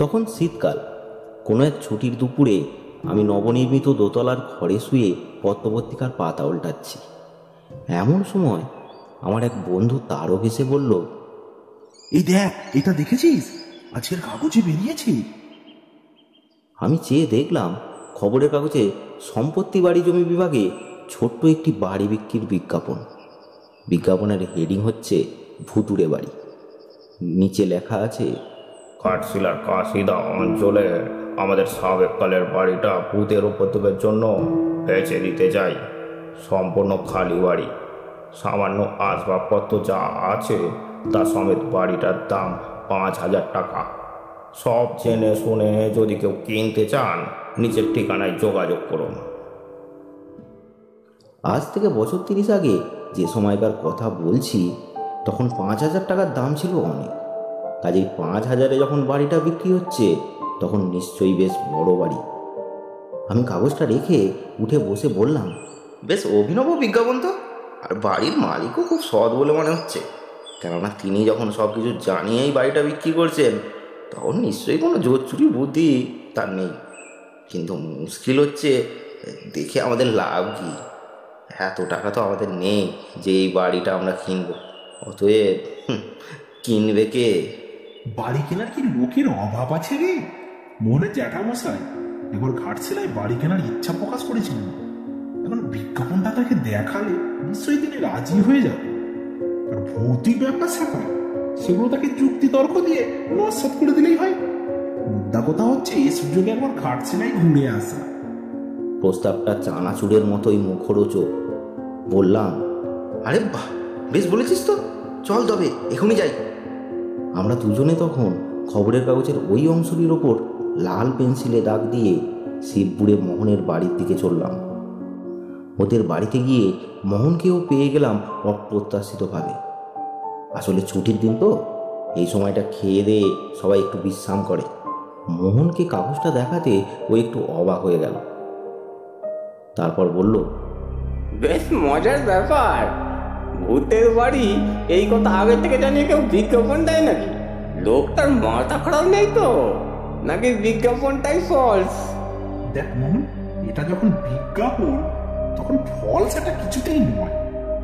তখন শীতকাল। কোনো এক ছুটির দুপুরে আমি নবনির্মিত দোতলার ঘরে শুয়ে পত্রপত্রিকার পাতা উল্টাচ্ছি। এমন সময় আমার এক বন্ধু তারও ভেসে বলল, এই দেখ, এটা দেখেছিস? আজকের কাগজে বেরিয়েছে। আমি চেয়ে দেখলাম খবরের কাগজে সম্পত্তি বাড়ি জমি বিভাগে ছোট্ট একটি বাড়ি বিক্রির বিজ্ঞাপন। বিজ্ঞাপনের হেডিং হচ্ছে ভুতুড়ে বাড়ি। নিচে লেখা আছে, ঘাটশিলার কাশিদা অঞ্চলে আমাদের সাবেককালের বাড়িটা ভূতের উপদ্রবের জন্য বেচে দিতে চাই। সম্পূর্ণ খালি বাড়ি, সামান্য আসবাবপত্র যা আছে তা সমেত বাড়িটার দাম 5,000 টাকা। সব জেনে শুনে যদি কেউ কিনতে চান নিচের ঠিকানায় যোগাযোগ করুন। আজ থেকে বছর 30 আগে যে সময়কার কথা বলছি, তখন 5,000 টাকার দাম ছিল অনেক। কাজেই 5,000-এ যখন বাড়িটা বিক্রি হচ্ছে, তখন নিশ্চয়ই বেশ বড় বাড়ি। আমি কাগজটা রেখে উঠে বসে বললাম, বেশ অভিনব বিজ্ঞাপন তো। আর বাড়ির মালিকও খুব সৎ বলে মনে হচ্ছে, কেননা তিনি যখন সব কিছু জানিয়েই বাড়িটা বিক্রি করছেন, তখন নিশ্চয়ই কোনো জোর চুরি বুদ্ধি তার নেই। কিন্তু মুশকিল হচ্ছে, দেখে আমাদের লাভ কি? এত টাকা তো আমাদের নেই যে এই বাড়িটা আমরা কিনবো। অতএব কিনবে কে? বাড়ি কেনার কি লোকের অভাব আছে রে? মনে জ্যাঠামশাই একবার ঘাটশিলায় বাড়ি কেনার ইচ্ছা প্রকাশ করেছিলেন। এখন বিজ্ঞাপনটা তাকে দেখালে নিশ্চয়ই তিনি রাজি হয়ে যাবে। আর ভৌতিক ব্যাপার স্যাপার সেগুলো তাকে যুক্তি তর্ক দিয়ে নস্যাৎ করে দিলেই হয়। মুদ্রা কথা হচ্ছে এই সুযোগে একবার ঘাটশিলায় ঘুরে আসা। প্রস্তাবটা চানাচুরের মতোই মুখরোচক। বললাম, আরে বাহ, বেশ বলেছিস তো, চল তবে এখনই যাই। আমরা দুজনে তখন খবরের কাগজের ওই অংশটির ওপর লাল পেন্সিলে দাগ দিয়ে শিবপুরে মোহনের বাড়ির দিকে চললাম। ওদের বাড়িতে গিয়ে মোহনকেও পেয়ে গেলাম অপ্রত্যাশিতভাবে। আসলে ছুটির দিন তো, এই সময়টা খেয়ে দিয়ে সবাই একটু বিশ্রাম করে। মোহনকে কাগজটা দেখাতে ও একটু অবাক হয়ে গেল। তারপর বলল, বেশ মজার ব্যাপার। ভূতের বাড়ি এই কথা আগে থেকে জানিয়ে কেউ বিজ্ঞাপন দেয় নাকি? লোকটার মাথা খারাপ নেই তো, নাকি বিজ্ঞাপনটাই ফলস? দেখ মোহন, এটা যখন বিজ্ঞাপন তখন ফল সেটা কিছুতেই নয়।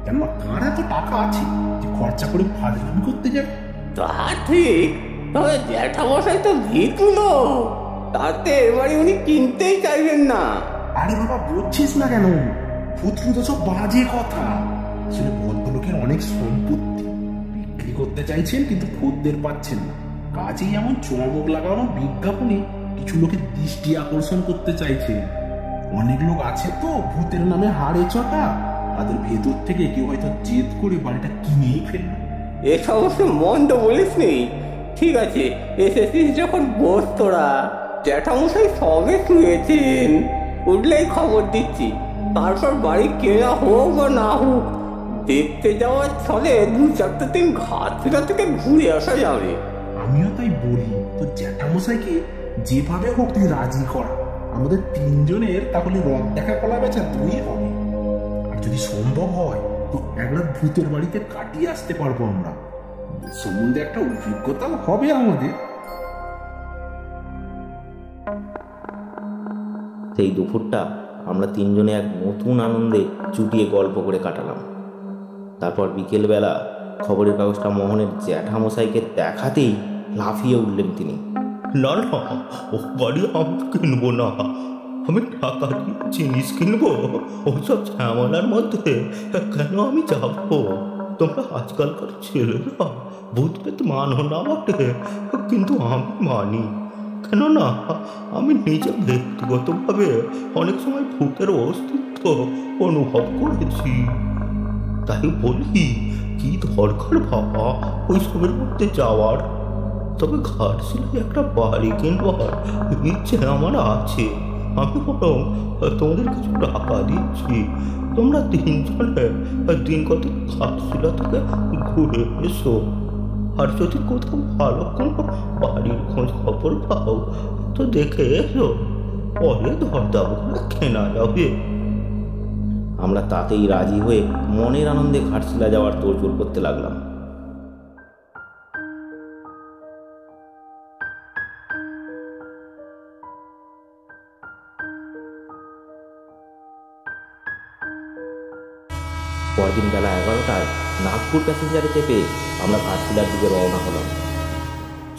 কেন কার এত টাকা আছে যে খরচা করে ফাজলামি করতে যাবে? তা ঠিক, তবে জ্যাঠামশাই তো ভিতুলো, তাতে এবারে উনি কিনতেই চাইবেন না। আরে বাবা, বুঝছিস না কেন? ভূতরু তো সব বাজে কথা। আসলে ভদ্রলোকের অনেক সম্পত্তি বিক্রি করতে চাইছেন, কিন্তু খদ্দের পাচ্ছেন না। কাজেই এমন চমক লাগানো বিজ্ঞাপনে কিছু লোকের দৃষ্টি আকর্ষণ করতে চাইছে। অনেক লোক আছে তো ভূতের নামে হাড়ে চটা, তাদের ভেতর থেকে কেউ হয়তো জেদ করে বাড়িটা কিনেই ফেলল। এ সমস্ত মন্দ বলিস নি। ঠিক আছে, এসেছিস যখন বস তোরা। জ্যাঠামশাই সবে শুয়েছেন, উঠলেই খবর দিচ্ছি। তারপর বাড়ি কেনা হোক বা না হোক, দেখতে যাওয়ার ছলে 2-4 দিন ঘাটশিলা থেকে ঘুরে আসা যাবে। আমিও তাই বলি, তো জ্যাঠামশাইকে যেভাবে হোক তুই রাজি করা। আমাদের 3 জনের তাহলে রথ দেখা কলা বেচা 2 হবে। আর যদি সম্ভব হয় তো একবার ভূতের বাড়িতে কাটিয়ে আসতে পারবো আমরা। সম্বন্ধে একটা অভিজ্ঞতাও হবে আমাদের। সেই দুপুরটা আমরা 3 জনে এক নতুন আনন্দে চুটিয়ে গল্প করে কাটালাম। তারপর বিকেলবেলা খবরের কাগজটা মোহনের জ্যাঠামশাইকে দেখাতেই লাফিয়ে উঠলেন তিনি। না না, ও বাড়ি আমি কিনবো না। আমি টাকা দিয়ে জিনিস কিনবো, ওসব ঝামেলার মধ্যে কেন আমি যাবো? তোমরা আজকালকার ছেলেরা ভূত পেতে মানো না বটে, কিন্তু আমি মানি। কেননা আমি নিজে ব্যক্তিগতভাবে অনেক সময় ভূতের অস্তিত্ব অনুভব করেছি। তাই বলি, কি দরকার বাবা ওইসবের মধ্যে যাওয়ার? তবে ঘাটশিলায় একটা বাড়ি কিনবার ইচ্ছে আমার আছে। আমি বরং তোমাদের কিছু টাকা দিচ্ছি, তোমরা 3 জনে দিন কত ঘাটশিলা থেকে ঘুরে এসো। আর যদি কোথাও ভালো কোনো বাড়ির খোঁজ খবর পাও তো দেখে এসো, পরে ধরদাম করে কেনা যাবে। আমরা তাতেই রাজি হয়ে মনের আনন্দে ঘাটশিলা যাওয়ার তোড়জোড় করতে লাগলাম। পরদিন বেলা 11টায় নাগপুর প্যাসেঞ্জারে চেপে আমরা ঘাটশিলার দিকে রওনা হলাম।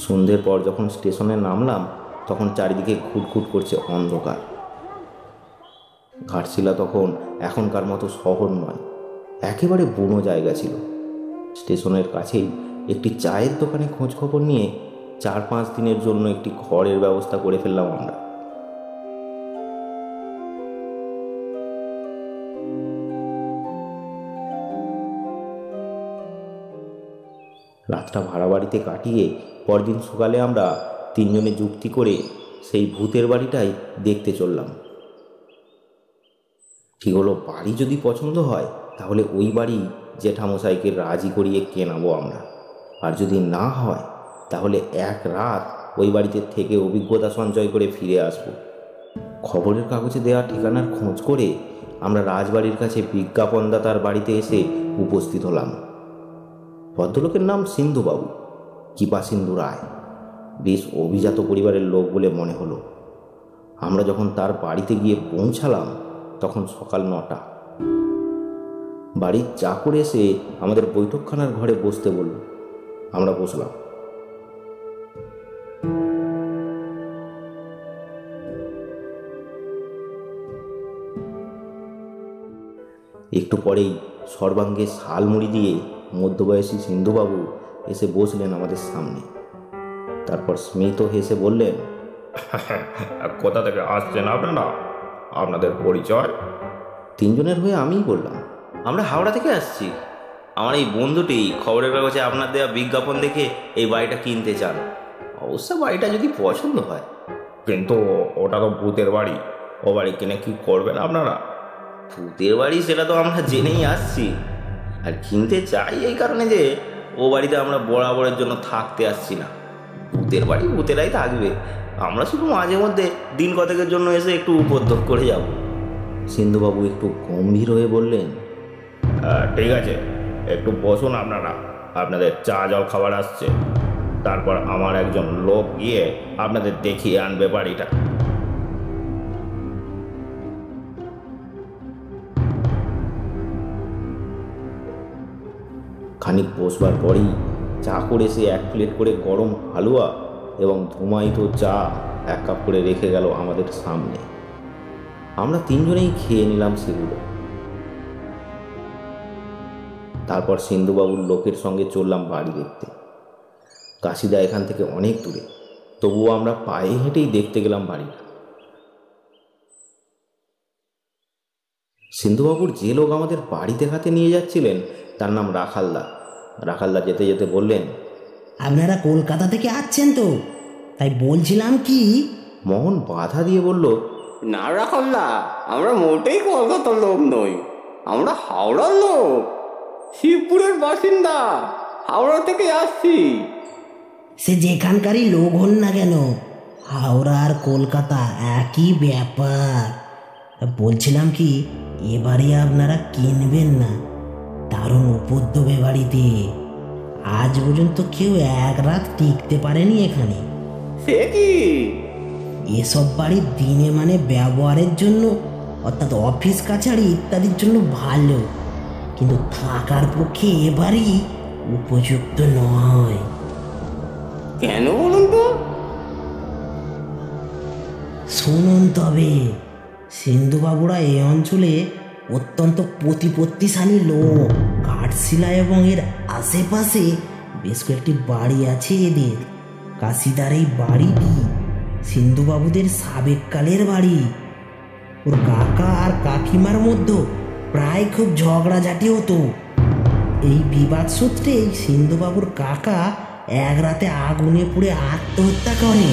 সন্ধ্যের পর যখন স্টেশনে নামলাম তখন চারিদিকে ঘুটঘুট করছে অন্ধকার। ঘাটশিলা তখন এখনকার মতো শহর নয়, একেবারে বুনো জায়গা ছিল। স্টেশনের কাছেই একটি চায়ের দোকানে খোঁজ খবর নিয়ে 4-5 দিনের জন্য একটি ঘরের ব্যবস্থা করে ফেললাম আমরা। রাতটা ভাড়া বাড়িতে কাটিয়ে পরদিন সকালে আমরা 3 জনে যুক্তি করে সেই ভূতের বাড়িটাই দেখতে চললাম। ঠিক হলো, বাড়ি যদি পছন্দ হয় তাহলে ওই বাড়ি জেঠামশাইকে রাজি করিয়ে কেনাবো আমরা, আর যদি না হয় তাহলে এক রাত ওই বাড়িতে থেকে অভিজ্ঞতা সঞ্চয় করে ফিরে আসব। খবরের কাগজে দেওয়া ঠিকানার খোঁজ করে আমরা রাজবাড়ির কাছে বিজ্ঞাপনদাতার বাড়িতে এসে উপস্থিত হলাম। ভদ্রলোকের নাম সিন্ধুবাবু, কৃপাসিন্ধু রায়। বেশ অভিজাত পরিবারের লোক বলে মনে হলো। আমরা যখন তার বাড়িতে গিয়ে পৌঁছালাম তখন সকাল 9টা। বাড়ির চাকর এসে আমাদের বৈঠকখানার ঘরে বসতে বলল। আমরা বসলাম। একটু পরেই সর্বাঙ্গে শালমুড়ি দিয়ে মধ্যবয়সী সিন্ধুবাবু এসে বসলেন আমাদের সামনে। তারপর স্মিত হেসে বললেন, কোথা থেকে আসছেন আপনারা? আপনাদের পরিচয়? 3 জনের হয়ে আমিই বললাম, আমরা হাওড়া থেকে আসছি। আমার এই বন্ধুটি খবরের কাগজে আপনার দেওয়া বিজ্ঞাপন দেখে এই বাড়িটা কিনতে চান। অবশ্য বাড়িটা যদি পছন্দ হয়। কিন্তু ওটা তো ভূতের বাড়ি, ও বাড়ি কিনে কি করবেন আপনারা? ভূতের বাড়ি সেটা তো আমরা জেনেই আসছি, আর কিনতে চাই এই কারণে যে ও বাড়িতে আমরা বরাবরের জন্য থাকতে আসছি না। ভূতের বাড়ি ভূতেরাই থাকবে, আমরা শুধু মাঝে মধ্যে দিন কতকের জন্য এসে একটু উপদ্রব করে যাব। সিন্ধুবাবু একটু গম্ভীর হয়ে বললেন, ঠিক আছে, একটু বসুন আপনারা, আপনাদের চা জল খাবার আসছে। তারপর আমার একজন লোক গিয়ে আপনাদের দেখিয়ে আনবে বাড়িটা। খানিক বসবার পরেই চাকর এসে 1 প্লেট করে গরম হালুয়া এবং ধুমায়িত চা 1 কাপ করে রেখে গেল আমাদের সামনে। আমরা 3 জনেই খেয়ে নিলাম সেগুলো। তারপর সিন্ধুবাবুর লোকের সঙ্গে চললাম বাড়ি দেখতে। কাশিদা এখান থেকে অনেক দূরে, তবুও আমরা পায়ে হেঁটেই দেখতে গেলাম বাড়িটা। সিন্ধুবাবুর যে লোক আমাদের বাড়ি দেখাতে নিয়ে যাচ্ছিলেন তার নাম রাখালদা। রাখালদা যেতে যেতে বললেন, আপনারা কলকাতা থেকে আসছেন তো, তাই বলছিলাম কি। মোহন বাধা দিয়ে বলল, না রাখাল্লা, আমরা মোটেই কলকাতার লোক নই, আমরা হাওড়ার লোক, শিবপুরের বাসিন্দা, হাওড়া থেকে আসছি। সে যেখানকারই লোক হন না কেন, হাওড়া আর কলকাতা একই ব্যাপার। বলছিলাম কি, এবারে আপনারা কিনবেন না, দারুণ উপদ্রবে বাড়িতে। আজ পর্যন্ত কেউ 1 রাত টিকতে পারেনি এখানে। সে কি? এসব বাড়ি দিনে মানে ব্যবহারের জন্য, অর্থাৎ অফিস কাছারি ইত্যাদির জন্য ভালো, কিন্তু থাকার পক্ষে এবারই উপযুক্ত নয়। কেন বলুন তো? শুনুন তবে, সিন্ধুবাবুরা এই অঞ্চলে অত্যন্ত প্রতিপত্তিশালী লোক। ঘাটশিলা এবং এর আশেপাশে বেশ কয়েকটি বাড়ি আছে এদের। কাশিদার এই বাড়িটি সিন্ধুবাবুদের সাবেককালের বাড়ি। ওর কাকা আর কাকিমার মধ্যে প্রায় খুব ঝগড়াঝাটি হতো। এই বিবাদ সূত্রে সিন্ধুবাবুর কাকা 1 রাতে আগুনে পুড়ে আত্মহত্যা করে।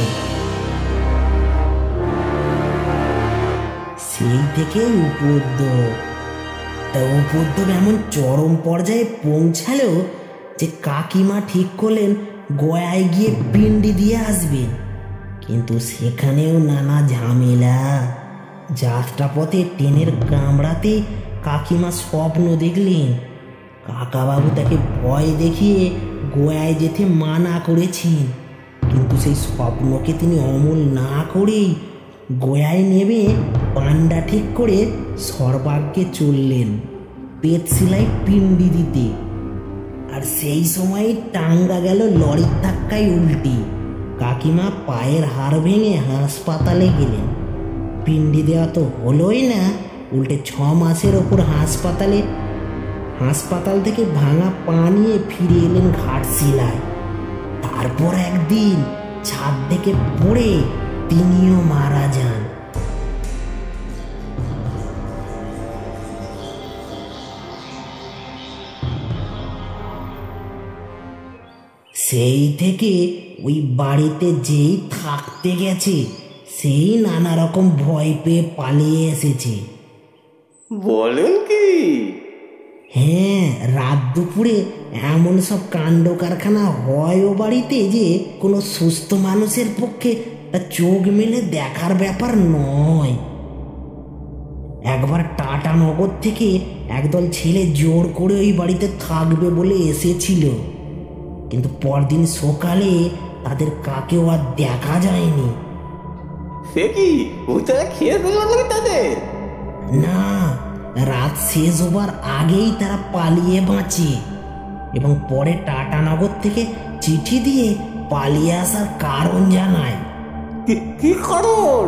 সেই থেকে উপদ্রব। তা উপদ্রব এমন চরম পর্যায়ে পৌঁছালো যে কাকিমা ঠিক করলেন গয়ায় গিয়ে পিণ্ডি দিয়ে আসবেন। কিন্তু সেখানেও নানা ঝামেলা। যাত্রাপথে ট্রেনের কামড়াতে কাকিমা স্বপ্ন দেখলেন। কাকাবাবু তাকে ভয় দেখিয়ে গয়ায় যেতে মানা করেছেন, কিন্তু সেই স্বপ্নকে তিনি অমল না করেই গয়ায় নেমে পান্ডা ঠিক করে সর্বাগ্যে চললেন। পেটশিলাই পিণ্ডি দিতে। আর সেই সময় টাঙ্গা গেল লরির ধাক্কায় উল্টে। কাকিমা পায়ের হাড় ভেঙে হাসপাতালে গেলেন। পিণ্ডি দেওয়া তো হলোই না, উল্টে 6 মাসের ওপর হাসপাতাল থেকে ভাঙা পা নিয়ে ফিরে এলেন ঘাটশিলায়। তারপর একদিন ছাদ থেকে পড়ে তিনিও মারা যান। সেই থেকে ওই বাড়িতে যেই থাকতে গেছে সেই নানা রকম ভয় পেয়ে পালিয়ে এসেছে। বলেন কি? হ্যাঁ, রাত দুপুরে এমন সব কাণ্ড কারখানা হয় ও বাড়িতে যে কোনো সুস্থ মানুষের পক্ষে তা চোখ মেলে দেখার ব্যাপার নয়। একবার টাটানগর থেকে একদল ছেলে জোর করে ওই বাড়িতে থাকবে বলে এসেছিল, কিন্তু পরদিন সকালে তাদের কাকেও আর দেখা যায়নি। সে কি ভূতেরা খেয়ে ফেলল নাকি তাদের? না, রাত শেষ হবার আগেই তারা পালিয়ে বাঁচে এবং পরে টাটানগর থেকে চিঠি দিয়ে পালিয়ে আসার কারণ জানায়। কি কারণ?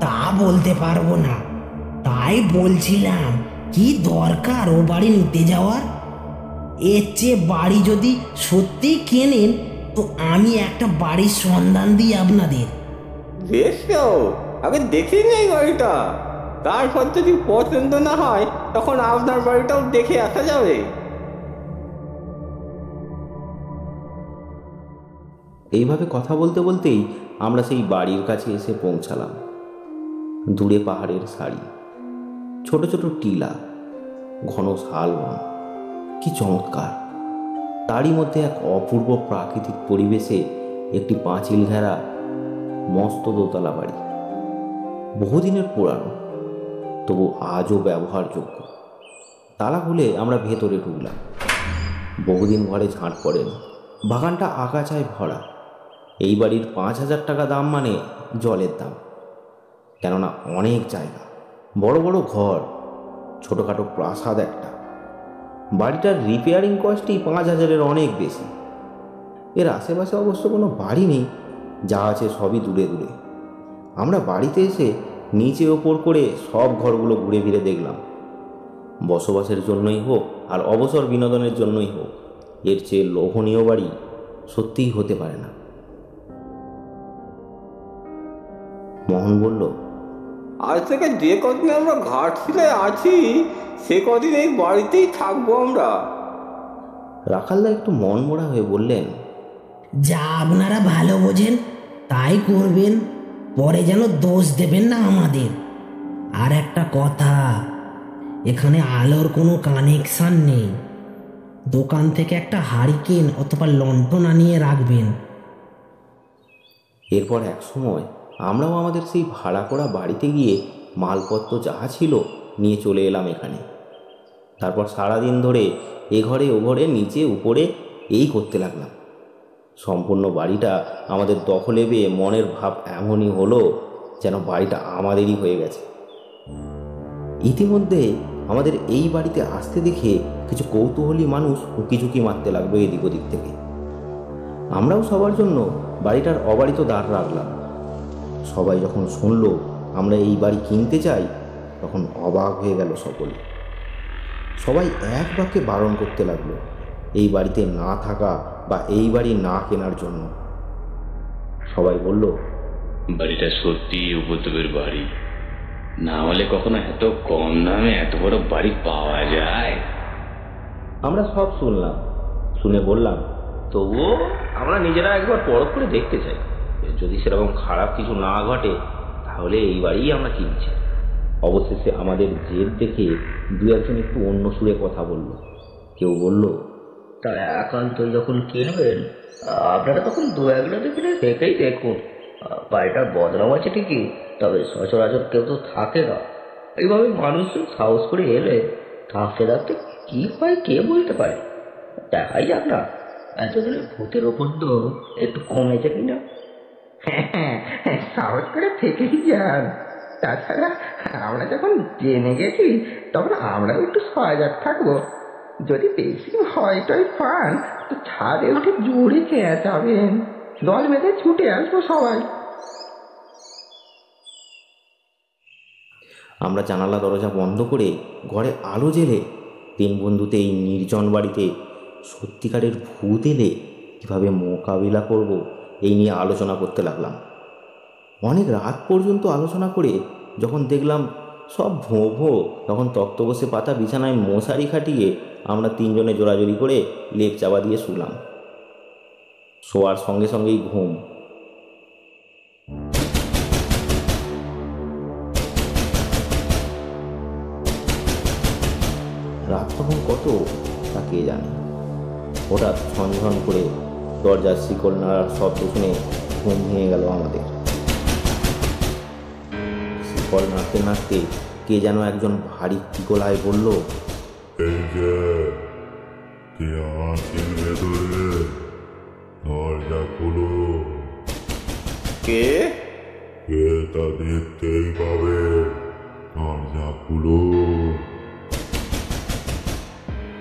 তা বলতে পারবো না, তাই বলছিলাম কি দরকার ও বাড়ি নিতে যাওয়ার। এর চেয়ে বাড়ি যদি সত্যি কেনেন তো আমি একটা বাড়ির সন্ধান দিই আপনাদের। বেশ, তো আগে দেখি নেই বাড়িটা, তারপর যদি পছন্দ না হয় তখন আপনার বাড়িটাও দেখে আসা যাবে। এইভাবে কথা বলতে বলতেই আমরা সেই বাড়ির কাছে এসে পৌঁছালাম। দূরে পাহাড়ের সারি, ছোট ছোট টিলা, ঘন শাল বন, কি চমৎকার! তারই মধ্যে এক অপূর্ব প্রাকৃতিক পরিবেশে একটি পাঁচিল ঘেরা মস্ত দোতলা বাড়ি, বহুদিনের পুরানো, তবু আজও ব্যবহারযোগ্য। তালা খুলে আমরা ভেতরে ঢুকলাম। বহুদিন ঘরে ঝাঁট পড়েন। বাগানটা আগাছায় ভরা। এই বাড়ির 5,000 টাকা দাম মানে জলের দাম। কেননা অনেক জায়গা, বড় বড় ঘর, ছোটোখাটো প্রাসাদ একটা। বাড়িটার রিপেয়ারিং কস্টই 5,000-এর অনেক বেশি। এর আশেপাশে অবশ্য কোনো বাড়ি নেই, যা আছে সবই দূরে দূরে। আমরা বাড়িতে এসে নিচে ওপর করে সব ঘরগুলো ঘুরে ফিরে দেখলাম। বসবাসের জন্যই হোক আর অবসর বিনোদনের জন্যই হোক, এর চেয়ে লোভনীয় বাড়ি সত্যিই হতে পারে না। মোহন বলল, আজ থেকে যে কদিন আমরা ঘাটশিলায় আছি সে কদিন এই বাড়িতেই থাকবো আমরা। রাখালদা একটু মনমরা হয়ে বললেন, যা আপনারা ভালো বোঝেন তাই করবেন, পরে যেন দোষ দেবেন না আমাদের। আর একটা কথা, এখানে আলোর কোনো কানেকশন নেই। দোকান থেকে একটা হারিকেন অথবা লণ্ঠন আনিয়ে রাখবেন। এরপর এক সময় আমরাও আমাদের সেই ভাড়া করা বাড়িতে গিয়ে মালপত্র যাহা ছিল নিয়ে চলে এলাম এখানে। তারপর সারাদিন ধরে এ ঘরে ও ঘরে নিচে উপরে এই করতে লাগলাম। সম্পূর্ণ বাড়িটা আমাদের দখলে পেয়ে মনের ভাব এমনই হলো যেন বাড়িটা আমাদেরই হয়ে গেছে। ইতিমধ্যে আমাদের এই বাড়িতে আসতে দেখে কিছু কৌতূহলী মানুষ উঁকিঝুঁকি মারতে লাগলো এদিক ওদিক থেকে। আমরাও সবার জন্য বাড়িটার অবারিত দ্বার রাখলাম। সবাই যখন শুনল আমরা এই বাড়ি কিনতে চাই তখন অবাক হয়ে গেল সকলে। সবাই এক বাক্যে বারণ করতে লাগলো এই বাড়িতে না থাকা বা এই বাড়ি না কেনার জন্য। সবাই বলল, বাড়িটা সত্যি উপদ্রবের বাড়ি, না হলে কখনো এত কম দামে এত বড় বাড়ি পাওয়া যায়? আমরা সব শুনলাম, শুনে বললাম, তবুও আমরা নিজেরা একবার পরখ করে দেখতে চাই। যদি সেরকম খারাপ কিছু না ঘটে তাহলে এই বাড়িই আমরা কিনছি। অবশেষে আমাদের জেদ দেখে দু একজন একটু অন্য সুরে কথা বলল। কেউ বলল, তা একান্ত যখন কিনবেন আপনারা তখন 2-1 দিনে দেখেই দেখুন। বাড়িটার বদনাম আছে ঠিকই, তবে সচরাচর কেউ তো থাকে না। এইভাবে মানুষজন সাহস করে এলে থাকতে থাকতে কি হয় কে বলতে পারে। দেখাই যাক না এতদিনের ভূতের উপদ্রব একটু কমেছে কিনা। সাহস করে থেকেই যান। তাছাড়া আমরা যখন জেনে গেছি তখন আমরাও একটু সজাগ থাকবো। যদি বেশি ভয় টয় পান তো ছাদে উঠে জোরে চেঁচাবেন, দল বেঁধে ছুটে আসবো সবাই। আমরা জানালা দরজা বন্ধ করে ঘরে আলো জেলে 3 বন্ধুতে এই নির্জন বাড়িতে সত্যিকারের ভূত এলে কীভাবে মোকাবিলা করব এই নিয়ে আলোচনা করতে লাগলাম। অনেক রাত পর্যন্ত আলোচনা করে যখন দেখলাম সব ভোঁ ভোঁ, তখন তক্তপোষে পাতা বিছানায় মশারি খাটিয়ে আমরা 3 জনে জোড়াজোড়ি করে লেপ চাপা দিয়ে শুলাম। শোয়ার সঙ্গে সঙ্গেই ঘুম। রাত তখন কত তা কে জানে। হঠাৎ ঝনঝন করে দরজার শিকল নাড়ার শব্দ শুনে ঘুম ভেঙে গেল আমাদের। শিকল নাড়তে নাড়তে কে যেন একজন ভারী গলায় বলল, এই যে কে আছেন ভেতরে, দরজা খুলো। কে? কে তা দেখতেই পাবে, দরজা খুলো।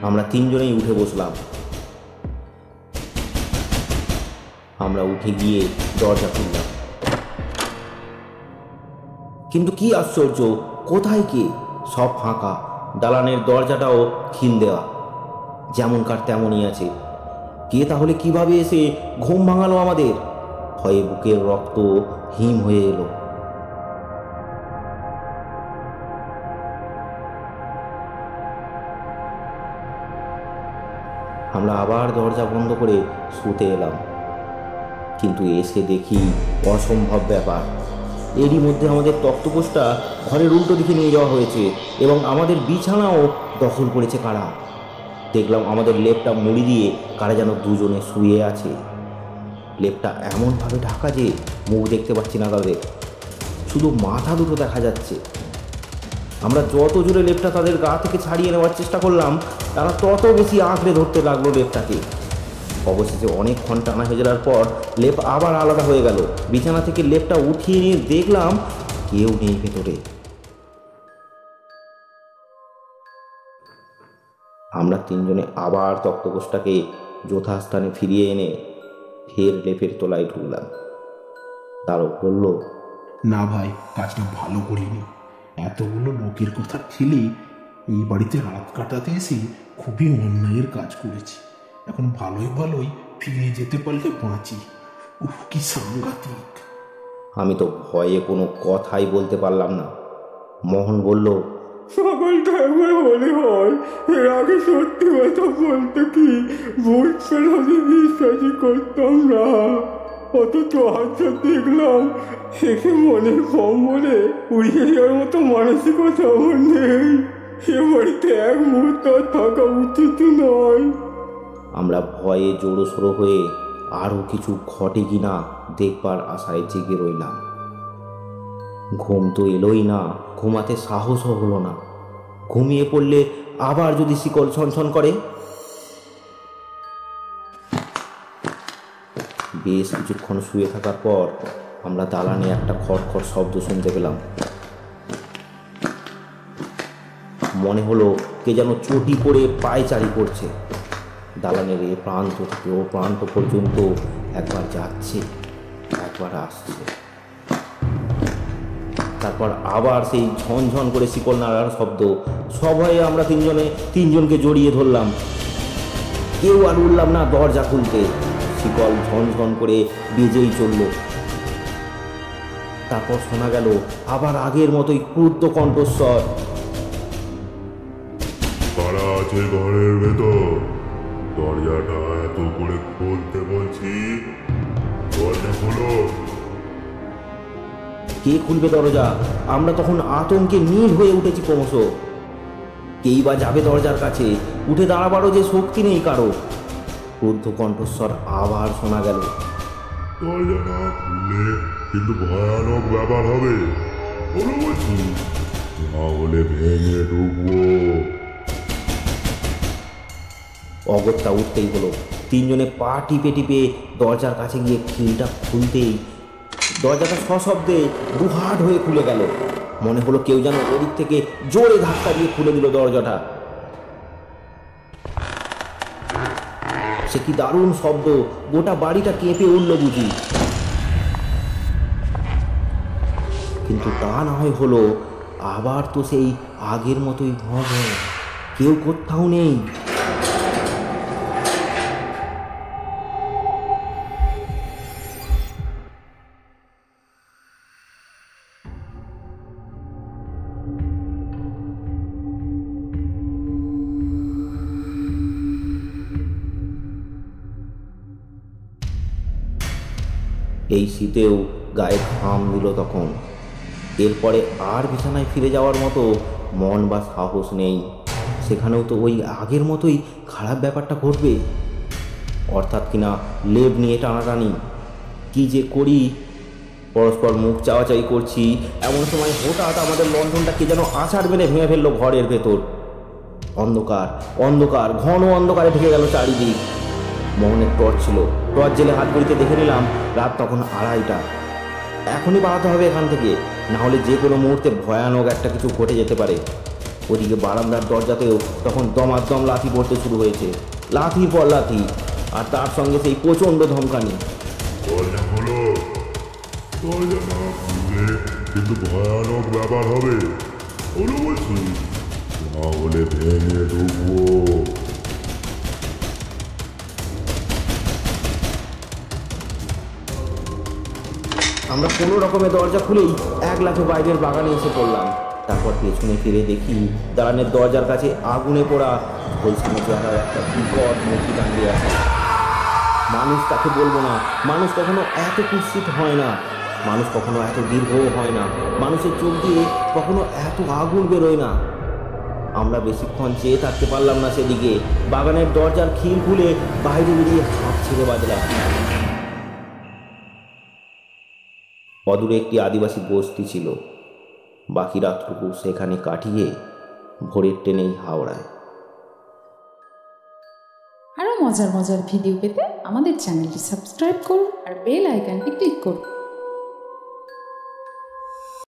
আমরা 3 জনেই উঠে বসলাম। আমরা উঠে গিয়ে দরজা খুললাম, কিন্তু কি আশ্চর্য, কোথায় কে? সব ফাঁকা। দালানের দরজাটাও খিল দেওয়া, যেমনকার তেমনই আছে। কে তাহলে কিভাবে এসে ঘুম ভাঙালো আমাদের? ভয়ে বুকের রক্ত হিম হয়ে এলো। আমরা আবার দরজা বন্ধ করে শুতে এলাম, কিন্তু এসে দেখি অসম্ভব ব্যাপার। এরই মধ্যে আমাদের তক্তপোষটা ঘরের উল্টো দিকে নিয়ে যাওয়া হয়েছে এবং আমাদের বিছানাও দখল করেছে কারা। দেখলাম আমাদের লেপটা মুড়ি দিয়ে কারা যেন 2 জনে শুয়ে আছে। লেপটা এমনভাবে ঢাকা যে মুখ দেখতে পাচ্ছি না তাদের, শুধু মাথা দুটো দেখা যাচ্ছে। আমরা যত জোরে লেপটা তাদের গা থেকে ছাড়িয়ে নেওয়ার চেষ্টা করলাম, তারা তত বেশি আঁকড়ে ধরতে লাগলো লেপটাকে। অবশেষে অনেকক্ষণ টানা হয়ে যাওয়ার পর লেপ আবার আলাদা হয়ে গেল। বিছানা থেকে লেপটা উঠিয়ে নিয়ে দেখলাম কেউ নেই ভেতরে। আমরা 3 জনে আবার তক্তপোষটাকে যথাস্থানে ফিরিয়ে এনে ফের লেপের তলায় ঢুকলাম। তারও বলল, না ভাই, কাজটা ভালো করিনি। এতগুলো লোকের কথা ঠেলে এই বাড়িতে রাত কাটাতে এসে খুবই অন্যায়ের কাজ করেছি। এখন ভালোই ভালোই ফিরে যেতে পারলে বাঁচি। উফ, কি সাংঘাতিক। আমি তো ভয়ে কোনো কথাই বলতে পারলাম না। মোহন বলল, সকালটা একবার হলে হয়, এর আগে সত্যি কথা বলতে কি ভূত পেলাতে বিশ্বাসই করতাম না। অথচ আজ দেখলাম একে মনের কম বলে উড়িয়ে যাওয়ার মতো মানসিকতা আমার নেই। এ বাড়িতে এক মুহূর্ত থাকা উচিত নয়। আমরা ভয়ে জোড়োসড়ো হয়ে আরও কিছু ঘটে কিনা দেখবার আশায় জেগে রইলাম। ঘুম তো এলোই না, ঘুমাতে সাহসও হলো না। ঘুমিয়ে পড়লে আবার যদি শিকল ছনছন করে। বেশ কিছুক্ষণ শুয়ে থাকার পর আমরা দালানে একটা খটখট শব্দ শুনতে পেলাম। মনে হলো কে যেন চটি পড়ে পায়চারি করছে। দালানের এ প্রান্ত থেকে ও প্রান্ত পর্যন্ত একবার যাচ্ছে, একবার আসছে। তারপর আবার সেই ঝনঝন করে শিকল নাড়ার শব্দ। সবাই আমরা 3 জনে 3 জনকে জড়িয়ে ধরলাম। কেউ আর উঠলাম না দরজা খুলতে। শিকল ঝনঝন করে বেজেই চলল। তারপর শোনা গেল আবার আগের মতোই ক্রুদ্ধ কণ্ঠস্বর, কারা আছে ঘরের ভেতর? দরজাটা এত করে খুলতে বলছি, দরজা খোলো। কে খুলবে দরজা? আমরা তখন আতঙ্কে নীল হয়ে উঠেছি ক্রমশ। কেই বা যাবে দরজার কাছে, উঠে দাঁড়াবারও যে শক্তি নেই কারো। ক্রুদ্ধ কণ্ঠস্বর আবার শোনা গেল, দরজা না খুললে কিন্তু ভয়ানক ব্যাপার হবে, বলো বলছি, না হলে ভেঙে ঢুকবো। অগত্যা উঠতেই হলো। 3 জনে পা টিপে টিপে দরজার কাছে গিয়ে খিলটা খুলতেই দরজাটা সশব্দে দুহাট হয়ে খুলে গেল। মনে হলো কেউ যেন ওদিক থেকে জোরে ধাক্কা দিয়ে খুলে দিল দরজাটা। সে কি দারুণ শব্দ, গোটা বাড়িটা কেঁপে উঠল বুঝি। কিন্তু তা না হয় হলো, আবার তো সেই আগের মতোই ঘন, কেউ কোথাও নেই। এই শীতেও গায়ে ঘাম দিল তখন। এরপরে আর বিছানায় ফিরে যাওয়ার মতো মন বা সাহস নেই। সেখানেও তো ওই আগের মতোই খারাপ ব্যাপারটা ঘটবে, অর্থাৎ কিনা লেপ নিয়ে টানাটানি। কি যে করি, পরস্পর মুখ চাওয়াচাই করছি। এমন সময় হঠাৎ আমাদের লণ্ঠনটা কে যেন আছাড় মেরে ভেঙে ফেললো ঘরের ভেতর। অন্ধকার, অন্ধকার, ঘন অন্ধকারে ঢেকে গেল চারিদিক। মোহনের টর্চ ছিল, টর্চ জেলে হাত ঘড়িতে দেখে নিলাম রাত তখন 2:30। এখনই বাড়াতে হবে এখান থেকে, না হলে যে কোনো মুহূর্তে ভয়ানক একটা কিছু ঘটে যেতে পারে। ওদিকে বারান্দার দরজাতেও তখন দমাদম লাথি পড়তে শুরু হয়েছে, লাথির পর লাথি, আর তার সঙ্গে সেই প্রচণ্ড ধমকানি। দরজা খোলো, দরজা না খুললে কিন্তু ভয়ানক ব্যাপার হবে। খোলো বলছি, না হলে ভেঙে ঢুকবো। আমরা কোনো রকমের দরজা খুলেই এক লাফে বাইরের বাগানে এসে পড়লাম। তারপর পেছনে ফিরে দেখি দালানের দরজার কাছে আগুনে পোড়া ঝলসানো চেহারার একটা বিকট মূর্তি দাঁড়িয়ে আছে। মানুষ তাকে বলবো না, মানুষ কখনো এত কুৎসিত হয় না, মানুষ কখনো এত দীর্ঘও হয় না, মানুষের চোখ দিয়ে কখনো এত আগুন বেরোয় না। আমরা বেশিক্ষণ চেয়ে থাকতে পারলাম না সেদিকে। বাগানের দরজার খিল খুলে বাইরে বেরিয়ে হাঁপ ছেড়ে বাজলাম। অদূরে একটি আদিবাসী বস্তি ছিল। বাকি রাতটুকু সেখানে কাটিয়ে ভোরের ট্রেনেই হাওড়ায়। আরও মজার মজার ভিডিও পেতে আমাদের চ্যানেলটি সাবস্ক্রাইব করুন আর বেল আইকনটি ক্লিক করুন।